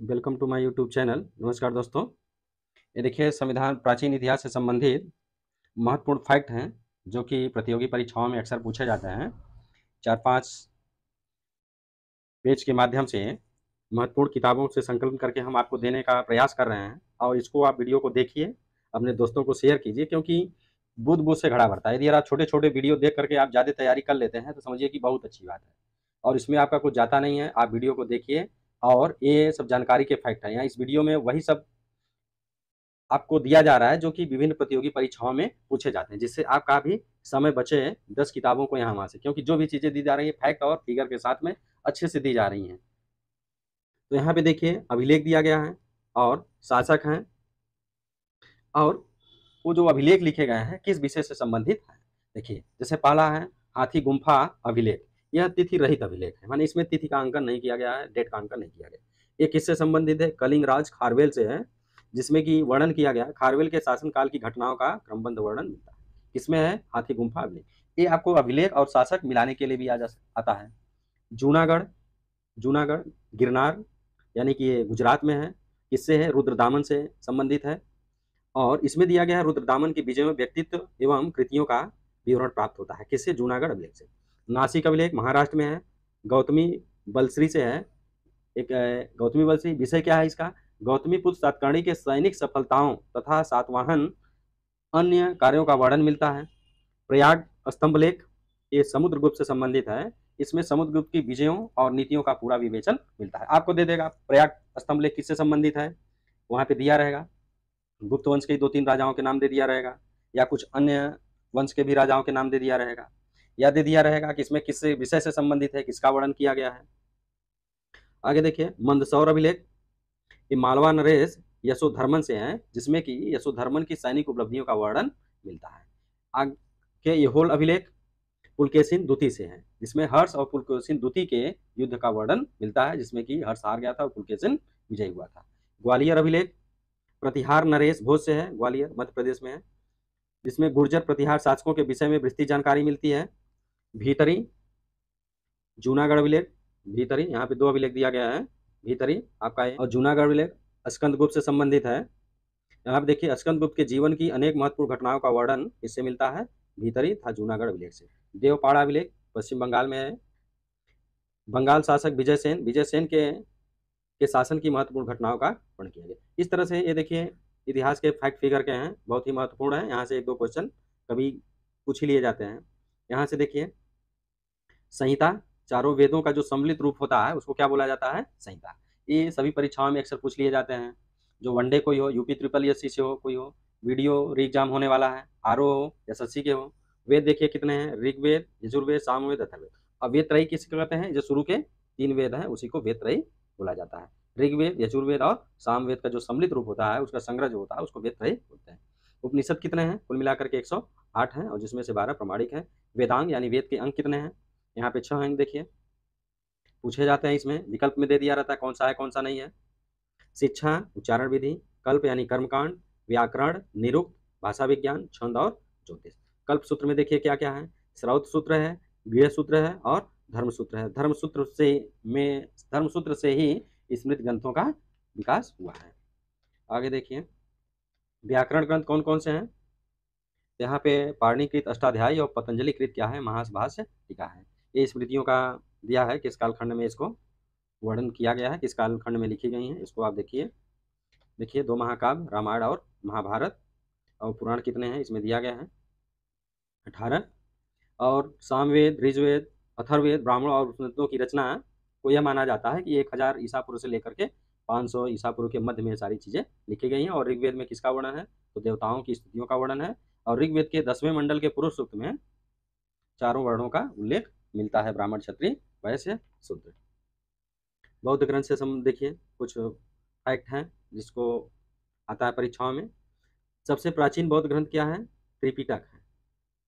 Welcome to my YouTube channel. नमस्कार दोस्तों। ये देखिए, संविधान प्राचीन इतिहास से संबंधित महत्वपूर्ण फैक्ट हैं जो कि प्रतियोगी परीक्षाओं में अक्सर पूछे जाते हैं। 4-5 पेज के माध्यम से महत्वपूर्ण किताबों से संकलन करके हम आपको देने का प्रयास कर रहे हैं और इसको आप वीडियो को देखिए, अपने दोस्तों को शेयर कीजिए, क्योंकि बूँद-बूँद से घड़ा भरता है। यदि आप छोटे-छोटे वीडियो देख करके आप ज़्यादा तैयारी कर लेते हैं तो समझिए कि बहुत अच्छी बात है और इसमें आपका कुछ जाता नहीं है। आप वीडियो को देखिए और ये सब जानकारी के फैक्ट हैं। यहाँ इस वीडियो में वही सब आपको दिया जा रहा है जो कि विभिन्न प्रतियोगी परीक्षाओं में पूछे जाते हैं, जिससे आपका भी समय बचे 10 किताबों को यहाँ वहाँ से, क्योंकि जो भी चीज़ें दी जा रही है फैक्ट और फिगर के साथ में अच्छे से दी जा रही हैं। तो यहाँ पे देखिए, अभिलेख दिया गया है और शासक हैं और वो जो अभिलेख लिखे गए हैं किस विषय से संबंधित है। देखिए, जैसे पहला है हाथी गुम्फा अभिलेख। यह तिथि रहित अभिलेख है, माने इसमें तिथि का अंकन नहीं किया गया है, डेट का अंकन नहीं किया गया। ये किससे संबंधित है? कलिंग राज खारवेल से है, जिसमें कि वर्णन किया गया है खारवेल के शासनकाल की घटनाओं का क्रमबद्ध वर्णन मिलता है। किसमें है? हाथी गुम्फा अभिलेख। ये आपको अभिलेख और शासक मिलाने के लिए भी आता है। जूनागढ़, जूनागढ़ गिरनार, यानी कि ये गुजरात में है। किससे है? रुद्रदामन से संबंधित है और इसमें दिया गया है रुद्रदामन की विजय में व्यक्तित्व एवं कृतियों का विवरण प्राप्त होता है। किससे? जूनागढ़ अभिलेख से। नासिक अभिलेख महाराष्ट्र में है, गौतमी बलश्री से है। एक गौतमी बलश्री, विषय क्या है इसका? गौतमी पुत्र सातकर्णी के सैनिक सफलताओं तथा सातवाहन अन्य कार्यों का वर्णन मिलता है। प्रयाग स्तंभलेख, ये समुद्रगुप्त से संबंधित है। इसमें समुद्रगुप्त की विजयों और नीतियों का पूरा विवेचन मिलता है। आपको दे देगा प्रयाग स्तंभलेख किससे संबंधित है, वहां पे दिया रहेगा। गुप्त वंश के 2-3 राजाओं के नाम दे दिया रहेगा, या कुछ अन्य वंश के भी राजाओं के नाम दे दिया रहेगा, या दे दिया रहेगा कि इसमें किस विषय से संबंधित है, किसका वर्णन किया गया है। आगे देखिए, मंदसौर अभिलेख, ये मालवा नरेश यशोधर्मन से है, जिसमें कि यशोधर्मन की सैनिक उपलब्धियों का वर्णन मिलता है। आगे यहोल अभिलेख पुलकेशिन द्वितीय से है, जिसमें हर्ष और पुलकेशिन द्वितीय के युद्ध का वर्णन मिलता है, जिसमें कि हर्ष हार गया था और पुलकेशिन विजयी हुआ था। ग्वालियर अभिलेख प्रतिहार नरेश भोज से है, ग्वालियर मध्य प्रदेश में है, जिसमें गुर्जर प्रतिहार शासकों के विषय में विस्तृत जानकारी मिलती है। भीतरी जूनागढ़ अभिलेख, भीतरी, यहाँ पे 2 अभिलेख दिया गया है, भीतरी आपका है और जूनागढ़ अभिलेख स्कंदगुप्त से संबंधित है। यहाँ पे देखिए, स्कंदगुप्त के जीवन की अनेक महत्वपूर्ण घटनाओं का वर्णन इससे मिलता है, भीतरी तथा जूनागढ़ अभिलेख से। देवपाड़ा अभिलेख पश्चिम बंगाल में है। बंगाल शासक विजयसेन, विजयसेन के शासन की महत्वपूर्ण घटनाओं का वर्णन किया गया। इस तरह से ये देखिए, इतिहास के फैक्ट फिगर के हैं, बहुत ही महत्वपूर्ण है। यहाँ से 1-2 क्वेश्चन कभी पूछ ही लिए जाते हैं। यहाँ से देखिए, संहिता, चारों वेदों का जो सम्मिलित रूप होता है उसको क्या बोला जाता है? संहिता। ये सभी परीक्षाओं में अक्सर पूछ लिए जाते हैं। जो वनडे कोई हो, यूपी ट्रिपल एससी से हो, कोई हो, वीडियो री एग्जाम होने वाला है, आरओ हो, एसएससी के हो। वेद देखिए कितने हैं? ऋग्वेद, यजुर्वेद, सामवेद, अथर्ववेद। अब वेद त्रयी किसको कहते हैं? जो शुरू के 3 वेद हैं उसी को वेद त्रयी बोला जाता है। ऋग्वेद, यजुर्वेद और सामवेद का जो सम्मिलित रूप होता है, उसका संग्रह जो होता है उसको वेद त्रयी बोलते हैं। उपनिषद कितने हैं? कुल मिलाकर के 108 हैं और जिसमें से 12 प्रमाणिक हैं। वेदांग यानी वेद के अंग कितने हैं? यहाँ पे 6 अंग देखिए पूछे जाते हैं। इसमें विकल्प में दे दिया रहता है कौन सा है कौन सा नहीं है। शिक्षा, उच्चारण विधि, कल्प यानी कर्मकांड, व्याकरण, निरुक्त, भाषा विज्ञान, छंद और ज्योतिष। कल्प सूत्र में देखिए क्या क्या है? श्रौत सूत्र है, गृह सूत्र है और धर्म सूत्र है। धर्म सूत्र से ही स्मृत ग्रंथों का विकास हुआ है। आगे देखिए, व्याकरण ग्रंथ कौन कौन से हैं? यहाँ पे पाणिनिकृत अष्टाध्यायी और पतंजलि कृत क्या है? महाभाष्य टीका है। ये स्मृतियों का दिया है, किस कालखंड में इसको वर्णन किया गया है, किस कालखंड में लिखी गई हैं, इसको आप देखिए। देखिए, 2 महाकाव्य रामायण और महाभारत, और पुराण कितने हैं इसमें दिया गया है? 18। और सामवेद, ऋग्वेद, अथर्ववेद, ब्राह्मण और उपनिषदों की रचना को यह माना जाता है कि 1000 ईसा पूर्व से लेकर के 500 ईसा पूर्व के मध्य में सारी चीज़ें लिखी गई हैं। और ऋग्वेद में किसका वर्णन है? तो देवताओं की स्तुतियों का वर्णन है। और ऋग्वेद के 10वें मंडल के पूर्व सूक्त में चारों वर्णों का उल्लेख मिलता है, ब्राह्मण, क्षत्रिय, वैश्य, शूद्र। बौद्ध ग्रंथ से देखिए कुछ फैक्ट हैं जिसको आता है परीक्षाओं में। सबसे प्राचीन बौद्ध ग्रंथ क्या है? त्रिपिटक है।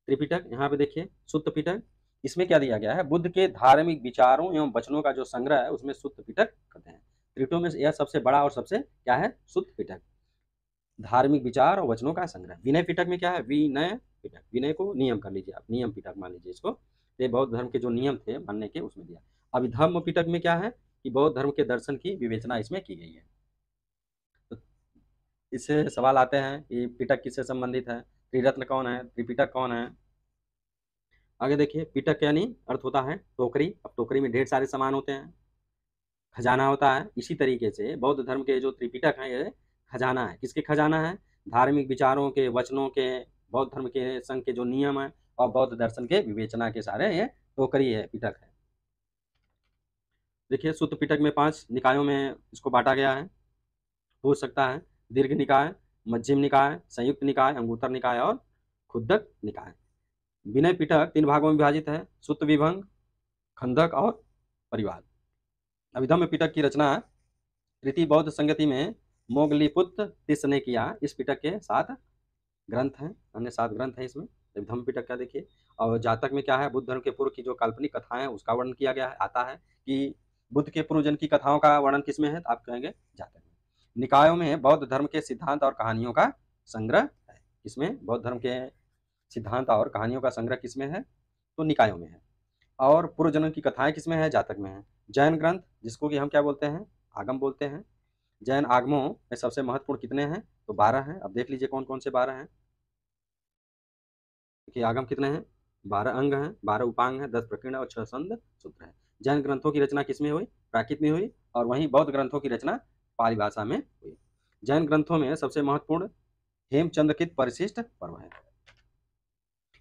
त्रिपिटक, यहाँ पे देखिए सुत्त पिटक, इसमें क्या दिया गया है? बुद्ध के धार्मिक विचारों एवं वचनों का जो संग्रह है उसमें सुत्त पिटक कहते हैं। त्रिटों में यह सबसे बड़ा और सबसे क्या है? सुत्त पिटक, धार्मिक विचार और वचनों का संग्रह। विनय पिटक में क्या है? विनय पिटक, विनय को नियम कर लीजिए आप, नियम पिटक मान लीजिए इसको। ये बौद्ध धर्म के जो नियम थे मानने के उसमें दिया। अभिधम्म पिटक में क्या है? कि बौद्ध धर्म के दर्शन की विवेचना इसमें की गई है। तो इससे सवाल आते हैं कि पिटक किससे संबंधित है, त्रिरत्न कौन है, त्रिपिटक कौन है। आगे देखिए, पिटक यानी अर्थ होता है टोकरी। अब टोकरी में ढेर सारे सामान होते हैं, खजाना होता है। इसी तरीके से बौद्ध धर्म के जो त्रिपिटक है ये खजाना है। किसके खजाना है? धार्मिक विचारों के, वचनों के, बौद्ध धर्म के संघ के जो नियम है और बौद्ध दर्शन के विवेचना के सारे ये टोकरी है, पिटक है। देखिए, सूत्र पिटक में 5 निकायों में इसको बांटा गया है। हो सकता है दीर्घ निकाय, मध्यम निकाय, संयुक्त निकाय, अंगुत्तर निकाय और खुद्दक निकाय। विनय पिटक 3 भागों में विभाजित है, सूत्र विभंग, खंदक और परिवार। अभिधम्म पिटक की रचना तृतीय बौद्ध संगति में मोगलीपुत्र तिस्स ने किया। इस पिटक के 7 ग्रंथ हैं, अन्य 7 ग्रंथ हैं इसमें। अभिधम्म पिटक का देखिए। और जातक में क्या है, बुद्ध धर्म के पूर्व की जो काल्पनिक कथाएं हैं उसका वर्णन किया गया है। आता है कि बुद्ध के पूर्वजन की कथाओं का वर्णन किसमें है, तो आप कहेंगे जातक में। निकायों में बौद्ध धर्म के सिद्धांत और कहानियों का संग्रह है। इसमें बौद्ध धर्म के सिद्धांत और कहानियों का संग्रह किसमें है, तो निकायों में है। और पूर्वजन्म की कथाएं किसमें है, जातक में है। जैन ग्रंथ, जिसको कि हम क्या बोलते हैं, आगम बोलते हैं। जैन आगमों में सबसे महत्वपूर्ण कितने हैं, तो 12 हैं। अब देख लीजिए कौन कौन से 12 हैं। देखिए, आगम कितने हैं, 12 अंग हैं, 12 उपांग हैं, 10 प्रकीर्ण और 6 संध सूत्र हैं। जैन ग्रंथों की रचना किसमें हुई, प्राकृत में हुई। और वहीं बौद्ध ग्रंथों की रचना पाली भाषा में हुई। जैन ग्रंथों में सबसे महत्वपूर्ण हेमचंद्रकृत परिशिष्ट पर्व है।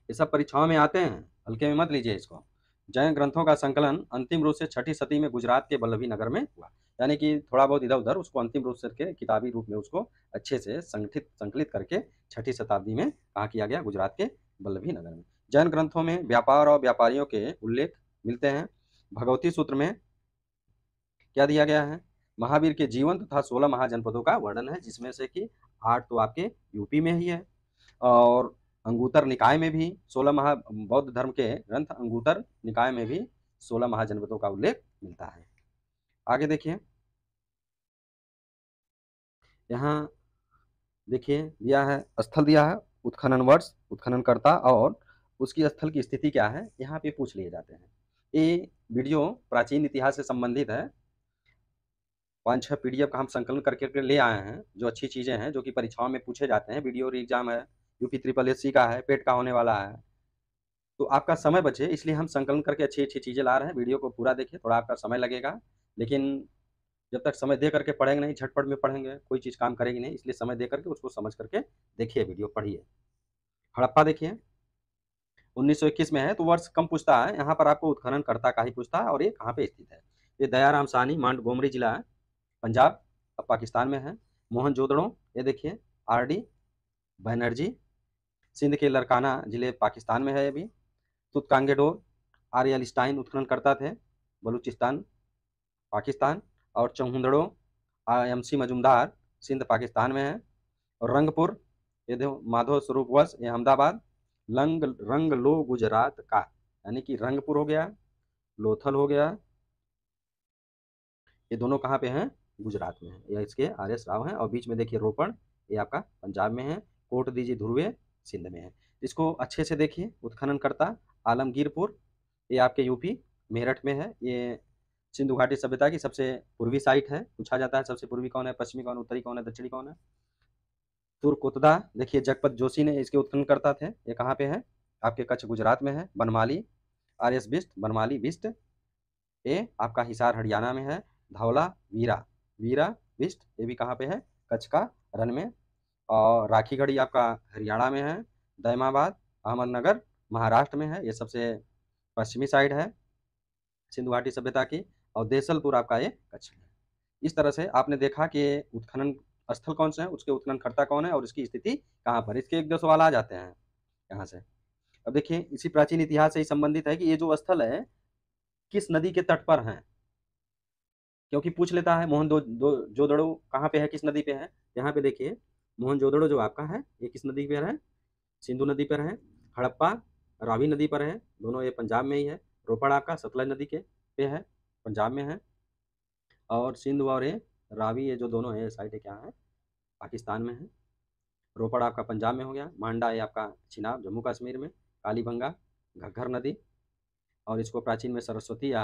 ये सब परीक्षाओं में आते हैं, हल्के में मत लीजिए इसको। जैन ग्रंथों का संकलन अंतिम रूप से 6ठी सदी में गुजरात के वल्लभी नगर में हुआ। यानी कि थोड़ा बहुत इधर उधर उसको अंतिम रूप से के किताबी रूप में उसको अच्छे से संकलित करके 6ठी शताब्दी में कहाँ किया गया, गुजरात के वल्लभी नगर में। जैन ग्रंथों में व्यापार और व्यापारियों के उल्लेख मिलते हैं। भगवती सूत्र में क्या दिया गया है, महावीर के जीवन तथा 16 महाजनपदों का वर्णन है, जिसमें से कि 8 तो आपके यूपी में ही है। और अंगुत्तर निकाय में भी 16 बौद्ध धर्म के ग्रंथ अंगुत्तर निकाय में भी 16 महाजनपदों का उल्लेख मिलता है। आगे देखिए, यहाँ देखिए दिया है, स्थल दिया है, उत्खनन वर्ष, उत्खननकर्ता और उसकी स्थल की स्थिति क्या है, यहाँ पे पूछ लिए जाते हैं। ये वीडियो प्राचीन इतिहास से संबंधित है। 5-6 पीडीएफ का हम संकलन करके ले आए हैं, जो अच्छी चीज़ें हैं, जो कि परीक्षाओं में पूछे जाते हैं। वीडियो एग्जाम है, यूपी ट्रिपल एससी का है, पेट का होने वाला है, तो आपका समय बचे इसलिए हम संकलन करके अच्छी अच्छी चीज़ें ला रहे हैं। वीडियो को पूरा देखिए, थोड़ा आपका समय लगेगा, लेकिन जब तक समय दे करके पढ़ेंगे नहीं, झटपट में पढ़ेंगे कोई चीज़ काम करेगी नहीं। इसलिए समय दे करके उसको समझ करके देखिए, वीडियो पढ़िए। हड़प्पा देखिए 1921 में है, तो वर्ष कम पूछता है, यहाँ पर आपको उत्खननकर्ता का ही पूछता है और ये कहाँ पे स्थित है। ये दयाराम साहनी, मांडगोमरी जिला है, पंजाब, अब पाकिस्तान में है। मोहनजोदड़ो, ये देखिए आरडी बनर्जी, सिंध के लरकाना जिले पाकिस्तान में है। अभी तुतकांगेडोर, आर्यलिस्टाइन उत्खननकर्ता थे, बलूचिस्तान पाकिस्तान। और चौहुंदड़ो एमसी मजुमदार, सिंध पाकिस्तान में है। और रंगपुर, ये देखो माधव स्वरूप वंश, ये अहमदाबाद। रंग लो गुजरात का, यानी कि रंगपुर हो गया, लोथल हो गया, ये दोनों कहाँ पे हैं, गुजरात में है। यह इसके आर एस राव हैं। और बीच में देखिए रोपड़, ये आपका पंजाब में है। कोट दीजिए ध्रुवे, सिंध में है। इसको अच्छे से देखिए, उत्खननकर्ता आलमगीरपुर, ये आपके यूपी मेरठ में है। ये सिंधु घाटी सभ्यता की सबसे पूर्वी साइट है। पूछा जाता है सबसे पूर्वी कौन है, पश्चिमी कौन, उत्तरी कौन है, दक्षिणी कौन है। तुर्कोतदा, देखिए जगपत जोशी ने इसके उत्खननकर्ता थे। ये कहाँ पे है, आपके कच्छ गुजरात में है। बनमाली आर एस बिस्ट, बनमाली बिस्ट, ये आपका हिसार हरियाणा में है। धौला वीरा, वीरा बिस्ट, ये भी कहाँ पे है, कच्छ का रण में। और राखीगढ़ी आपका हरियाणा में है। दैमाबाद अहमदनगर महाराष्ट्र में है, ये सबसे पश्चिमी साइड है सिंधु घाटी सभ्यता की। और देसलपुर आपका ये कच्छ में। इस तरह से आपने देखा कि उत्खनन स्थल कौन से हैं, उसके उत्खननकर्ता कौन है और इसकी स्थिति कहाँ पर। इसके 1-2 सवाल आ जाते हैं यहाँ से। अब देखिए, इसी प्राचीन इतिहास से ही संबंधित है कि ये जो स्थल है किस नदी के तट पर है, क्योंकि पूछ लेता है। मोहनजोदड़ो कहाँ पे है, किस नदी पे है। यहाँ पे देखिए, मोहनजोदड़ो जो आपका है ये किस नदी पर है, सिंधु नदी पर है। हड़प्पा रावी नदी पर है, दोनों ये पंजाब में ही है। रोपड़ आपका सतलज नदी के पे है, पंजाब में है। और सिंधु और ये रावी, ये जो दोनों है साइड क्या है, पाकिस्तान में है। रोपड़ आपका पंजाब में हो गया। मांडा ये आपका चिनाब जम्मू कश्मीर में। कालीबंगा घग्गर नदी, और इसको प्राचीन में सरस्वती या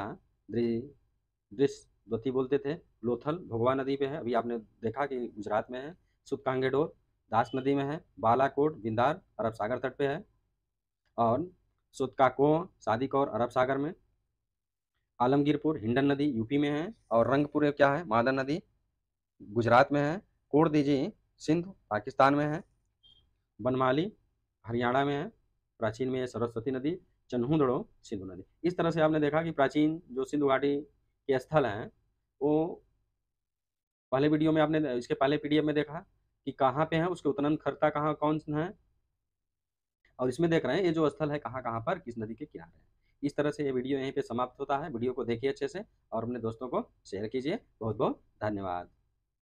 द्वती बोलते थे। लोथल भोगवा नदी पे है, अभी आपने देखा कि गुजरात में है। सुतकांगेडोर दास नदी में है। बालाकोट बिंदार अरब सागर तट पे है। और सुतकाकोह सादिकौर अरब सागर में। आलमगीरपुर हिंडन नदी यूपी में है। और रंगपुर क्या है, मादन नदी गुजरात में है। कोट दीजी सिंध पाकिस्तान में है। बनमाली हरियाणा में है। प्राचीन में ये सरस्वती नदी। चन्हूदड़ो सिंधु नदी। इस तरह से आपने देखा कि प्राचीन जो सिंधु घाटी के स्थल हैं वो पहले वीडियो में आपने इसके पहले पीडीएफ में देखा कि कहाँ पे है, उसके उत्खनन कर्ता कहाँ कौन है, और इसमें देख रहे हैं ये जो स्थल है कहाँ कहाँ पर किस नदी के किनारे है। इस तरह से ये वीडियो यहीं पे समाप्त होता है। वीडियो को देखिए अच्छे से और अपने दोस्तों को शेयर कीजिए। बहुत बहुत धन्यवाद।